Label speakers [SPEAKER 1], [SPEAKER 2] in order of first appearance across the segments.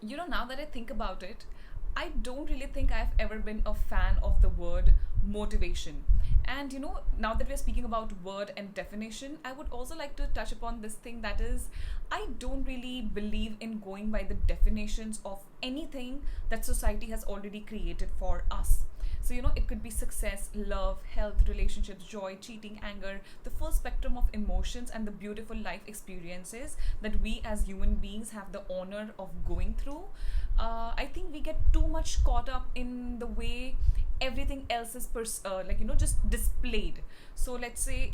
[SPEAKER 1] Now that I think about it, I don't really think I've ever been a fan of the word motivation. And now that we're speaking about word and definition, I would also like to touch upon this thing that is, I don't really believe in going by the definitions of anything that society has already created for us. So, it could be success, love, health, relationships, joy, cheating, anger, the full spectrum of emotions and the beautiful life experiences that we as human beings have the honor of going through. I think we get too much caught up in the way everything else is just displayed. So let's say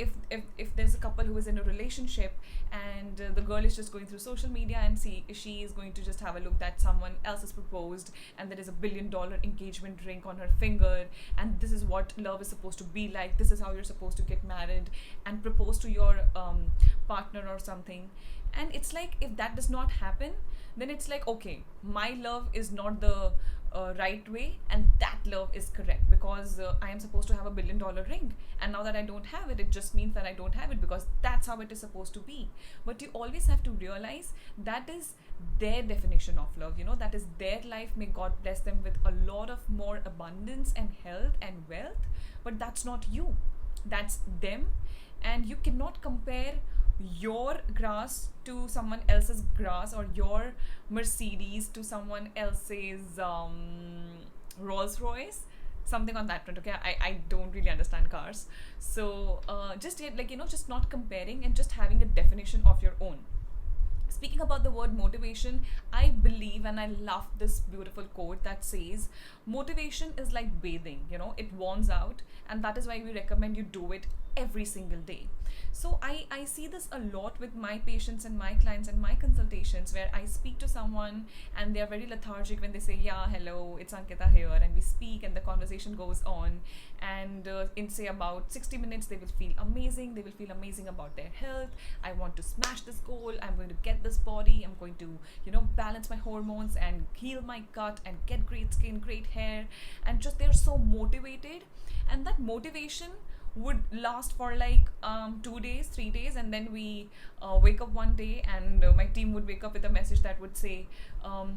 [SPEAKER 1] if there's a couple who is in a relationship, and the girl is just going through social media and see she is going to just have a look that someone else has proposed, and there is a $1 billion engagement ring on her finger, and this is what love is supposed to be like, this is how you're supposed to get married and propose to your partner or something. And it's like, if that does not happen, then it's like, okay, my love is not the right way, and that love is correct, because I am supposed to have a $1 billion ring, and now that I don't have it, it just means that I don't have it, because that's how it is supposed to be. But you always have to realize that is their definition of love, that is their life. May God bless them with a lot of more abundance and health and wealth, but that's not you, that's them. And you cannot compare your grass to someone else's grass, or your Mercedes to someone else's Rolls Royce, something on that front. Okay, I don't really understand cars. So just yet, just not comparing and just having a definition of your own. Speaking about the word motivation, I believe and I love this beautiful quote that says, motivation is like bathing, it warms out, and that is why we recommend you do it every single day. So I see this a lot with my patients and my clients and my consultations, where I speak to someone and they're very lethargic when they say, yeah, hello, it's Ankita here, and we speak and the conversation goes on. And in say about 60 minutes, they will feel amazing. They will feel amazing about their health. I want to smash this goal. I'm going to get this body. I'm going to, balance my hormones and heal my gut and get great skin, great hair. And just they're so motivated. And that motivation would last for like 2 days, 3 days, and then we wake up one day, and my team would wake up with a message that would say,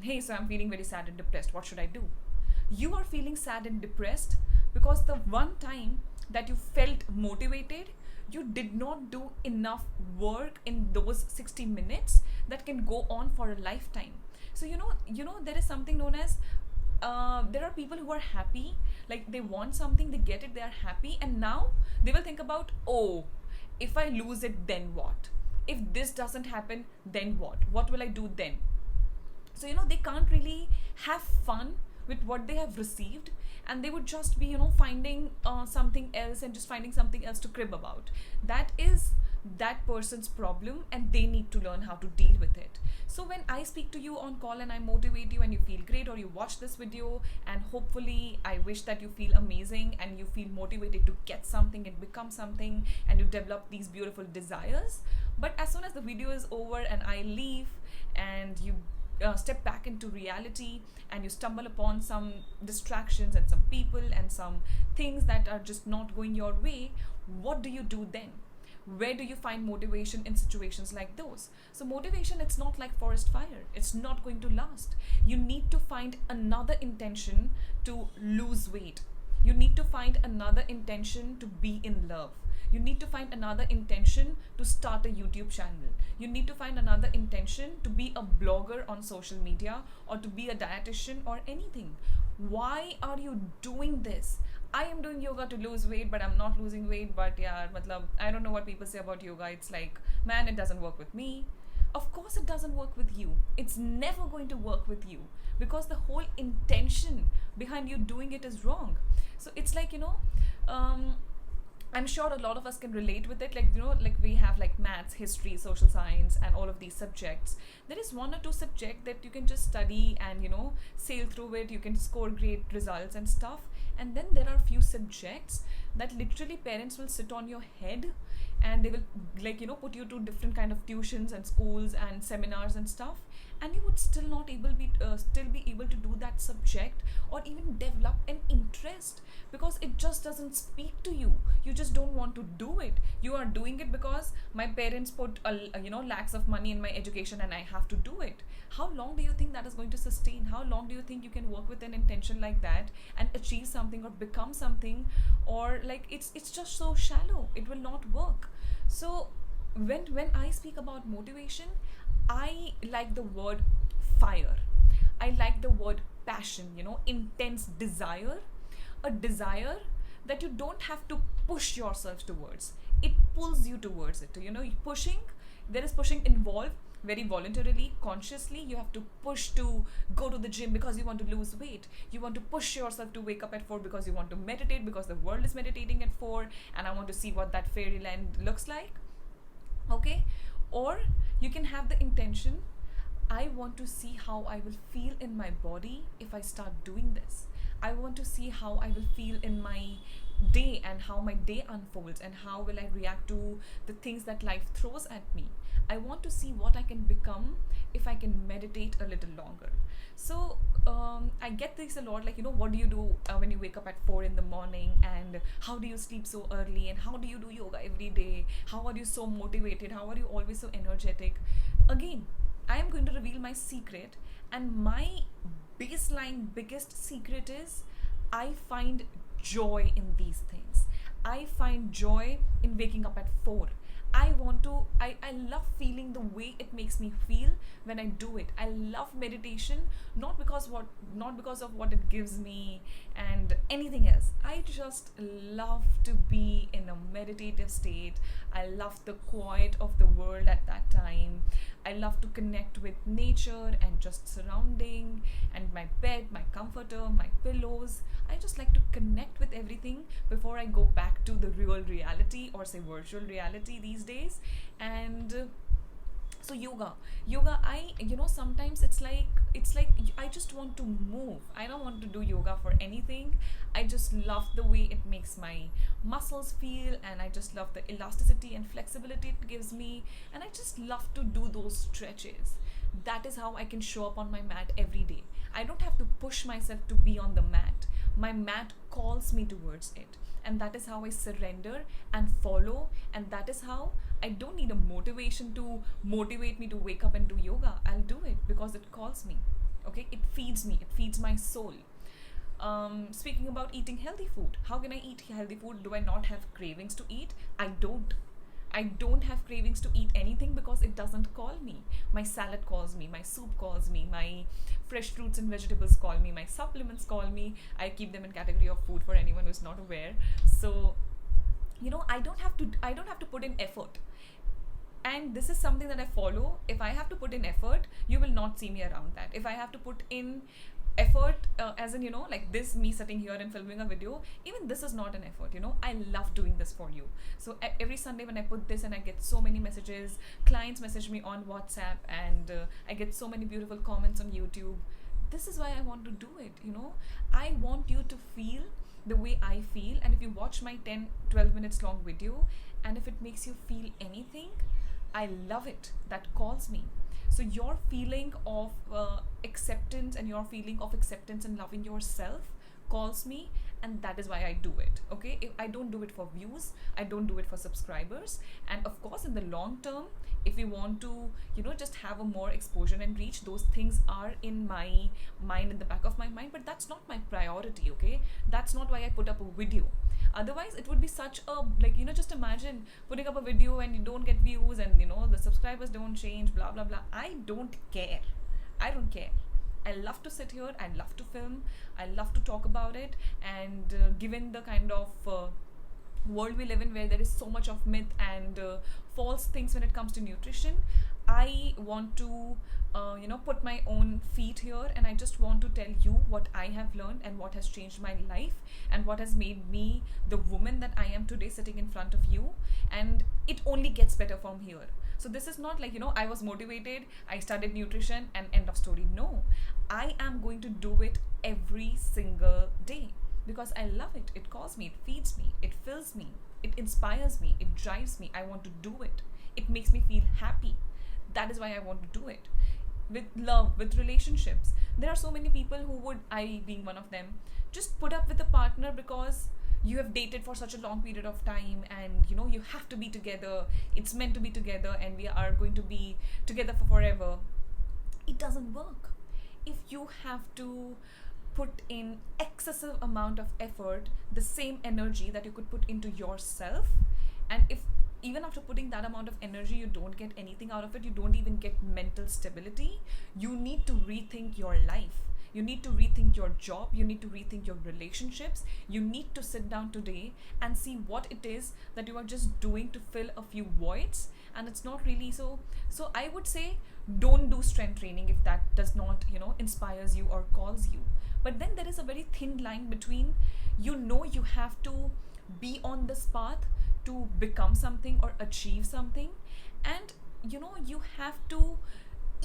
[SPEAKER 1] hey, so I'm feeling very sad and depressed. What should I do? You are feeling sad and depressed because the one time that you felt motivated, you did not do enough work in those 60 minutes that can go on for a lifetime. So there is something known as, there are people who are happy, like they want something, they get it, they are happy, and now they will think about, oh, if I lose it, then what? If this doesn't happen, then what? What will I do then? So they can't really have fun with what they have received, and they would just be finding something else, and just finding something else to crib about. That is that person's problem, and they need to learn how to deal with it. So when I speak to you on call and I motivate you and you feel great, or you watch this video, and hopefully I wish that you feel amazing and you feel motivated to get something and become something, and you develop these beautiful desires. But as soon as the video is over and I leave, and you step back into reality, and you stumble upon some distractions and some people and some things that are just not going your way, what do you do then? Where do you find motivation in situations like those? So motivation, it's not like forest fire, it's not going to last. You need to find another intention to lose weight. You need to find another intention to be in love. You need to find another intention to start a YouTube channel. You need to find another intention to be a blogger on social media, or to be a dietitian, or anything. Why are you doing this? I am doing yoga to lose weight, but I'm not losing weight. But yeah, I don't know what people say about yoga. It's like, man, it doesn't work with me. Of course, it doesn't work with you. It's never going to work with you, because the whole intention behind you doing it is wrong. So it's like, I'm sure a lot of us can relate with it. Like we have like maths, history, social science, and all of these subjects. There is one or two subjects that you can just study and, sail through it. You can score great results and stuff. And then there are few subjects that literally parents will sit on your head and they will, like, put you to different kind of tuitions and schools and seminars and stuff, and you would still be able to do that subject or even develop an interest, because it just doesn't speak to you. You just don't want to do it. You are doing it because my parents put lakhs of money in my education and I have to do it. How long do you think that is going to sustain? How long do you think you can work with an intention like that and achieve something or become something? Or like, it's just so shallow, it will not work. So when I speak about motivation, I like the word fire. I like the word passion, intense desire. A desire that you don't have to push yourself towards. It pulls you towards it. Pushing, there is pushing involved very voluntarily, consciously. You have to push to go to the gym because you want to lose weight. You want to push yourself to wake up at 4 because you want to meditate, because the world is meditating at 4 and I want to see what that fairyland looks like. Okay? Or you can have the intention, I want to see how I will feel in my body if I start doing this. I want to see how I will feel in my day and how my day unfolds and how will I react to the things that life throws at me. I want to see what I can become if I can meditate a little longer. So I get this a lot, like, what do you do when you wake up at 4 in the morning, and how do you sleep so early, and how do you do yoga every day? How are you so motivated? How are you always so energetic? Again, I am going to reveal my secret, and my baseline biggest secret is I find joy in these things. I find joy in waking up at 4. I love feeling the way it makes me feel when I do it. I love meditation, not because of what it gives me and anything else. I just love to be in a meditative state. I love the quiet of the world at that time. I love to connect with nature and just surrounding and my bed, my comforter, my pillows. I just like to connect with everything before I go back to the real reality, or say virtual reality these days. And so yoga, I sometimes it's like I just want to move. I don't want to do yoga for anything. I just love the way it makes my muscles feel, and I just love the elasticity and flexibility it gives me, and I just love to do those stretches. That is how I can show up on my mat every day. I don't have to push myself to be on the mat. My mat calls me towards it, and that is how I surrender and follow, and that is how I don't need a motivation to motivate me to wake up and do yoga. I'll do it because it calls me. Okay, it feeds me, it feeds my soul. Speaking about eating healthy food, how can I eat healthy food? Do I not have cravings to eat? I don't have cravings to eat anything because it doesn't call me. My salad calls me, my soup calls me, my fresh fruits and vegetables call me, my supplements call me. I keep them in category of food for anyone who's not aware. So, I don't have to put in effort. And this is something that I follow. If I have to put in effort, you will not see me around that. If I have to put in effort, as in, like this, me sitting here and filming a video, even this is not an effort. I love doing this for you. So every Sunday when I put this, and I get so many messages, clients message me on WhatsApp, and I get so many beautiful comments on YouTube. This is why I want to do it. I want you to feel the way I feel, and if you watch my 10-12 minutes long video, and if it makes you feel anything, I love it. That calls me. So your feeling of acceptance, and your feeling of acceptance and loving yourself calls me, and that is why I do it. Okay, if I don't do it for views, I don't do it for subscribers. And of course, in the long term, if we want to just have a more exposure and reach, those things are in my mind, in the back of my mind, but that's not my priority. Okay, that's not why I put up a video. Otherwise it would be such a, just imagine putting up a video and you don't get views, and the subscribers don't change, blah blah blah. I don't care. I love to sit here, I love to film, I love to talk about it. And given the kind of world we live in, where there is so much of myth and false things when it comes to nutrition, I want to put my own feet here, and I just want to tell you what I have learned and what has changed my life and what has made me the woman that I am today, sitting in front of you. And it only gets better from here. So this is not like, I was motivated, I studied nutrition, and end of story. No, I am going to do it every single day. because I love it. It calls me, it feeds me, it fills me, it inspires me, it drives me. I want to do it. It makes me feel happy. That is why I want to do it. With love, with relationships, there are so many people who would, I being one of them, just put up with a partner because you have dated for such a long period of time, and you have to be together, it's meant to be together, and we are going to be together for forever. It doesn't work. If you have to put in excessive amount of effort, the same energy that you could put into yourself, and if even after putting that amount of energy you don't get anything out of it, you don't even get mental stability, you need to rethink your life. You need to rethink your job, you need to rethink your relationships. You need to sit down today and see what it is that you are just doing to fill a few voids, and it's not really so I would say, don't do strength training if that does not inspires you or calls you. But then there is a very thin line between, you have to be on this path to become something or achieve something, and you have to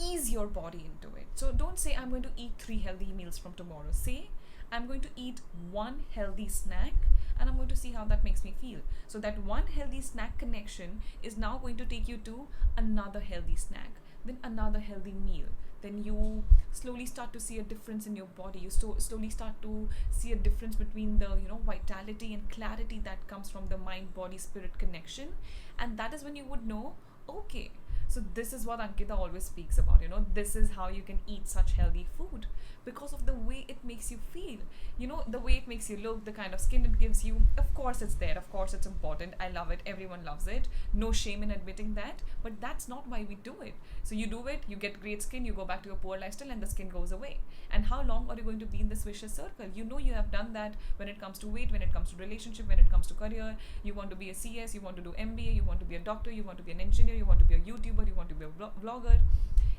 [SPEAKER 1] ease your body into it. So don't say I'm going to eat 3 healthy meals from tomorrow. Say I'm going to eat one healthy snack, and I'm going to see how that makes me feel. So that one healthy snack connection is now going to take you to another healthy snack, then another healthy meal. Then you slowly start to see a difference in your body. You slowly start to see a difference between the vitality and clarity that comes from the mind body spirit connection. And that is when you would know, okay, so this is what Ankita always speaks about. This is how you can eat such healthy food, because of the way it makes you feel. The way it makes you look, the kind of skin it gives you. Of course it's there, of course it's important. I love it, everyone loves it, no shame in admitting that. But that's not why we do it. So you do it, you get great skin, you go back to your poor lifestyle, and the skin goes away. And how long are you going to be in this vicious circle? You have done that when it comes to weight, when it comes to relationship, when it comes to career. You want to be a CS, you want to do MBA, you want to be a doctor, you want to be an engineer, you want to be a YouTuber, you want to be a vlogger.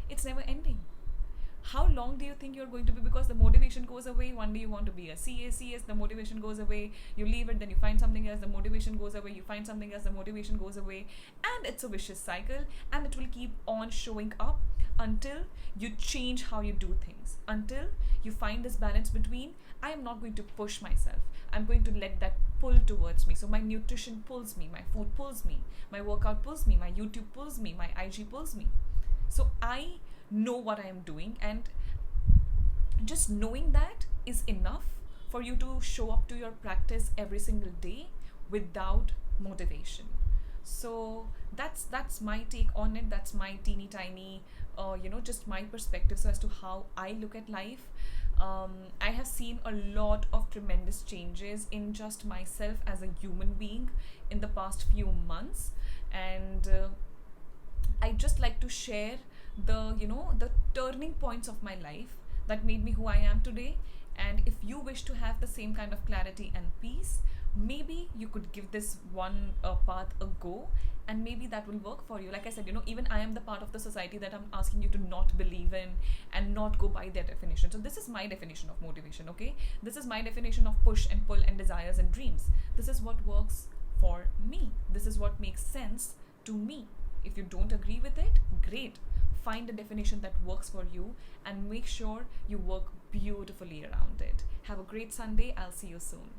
[SPEAKER 1] It's never ending. How long do you think you're going to be? Because the motivation goes away. One day you want to be a CS, the motivation goes away. You leave it, then you find something else, the motivation goes away. You find something else, the motivation goes away. And it's a vicious cycle, and it will keep on showing up until you change how you do things. Until you find this balance between, I am not going to push myself. I'm going to let that pull towards me. So my nutrition pulls me, my food pulls me, my workout pulls me, my YouTube pulls me, my IG pulls me. So I know what I am doing, and just knowing that is enough for you to show up to your practice every single day without motivation. So that's my take on it. That's my teeny tiny just my perspective, so as to how I look at life. I have seen a lot of tremendous changes in just myself as a human being in the past few months, and I just like to share the turning points of my life that made me who I am today. And if you wish to have the same kind of clarity and peace, maybe you could give this one path a go, and maybe that will work for you. Like I said, even I am the part of the society that I'm asking you to not believe in and not go by their definition. So this is my definition of motivation, okay? This is my definition of push and pull and desires and dreams. This is what works for me. This is what makes sense to me. If you don't agree with it, great. Find a definition that works for you, and make sure you work beautifully around it. Have a great Sunday. I'll see you soon.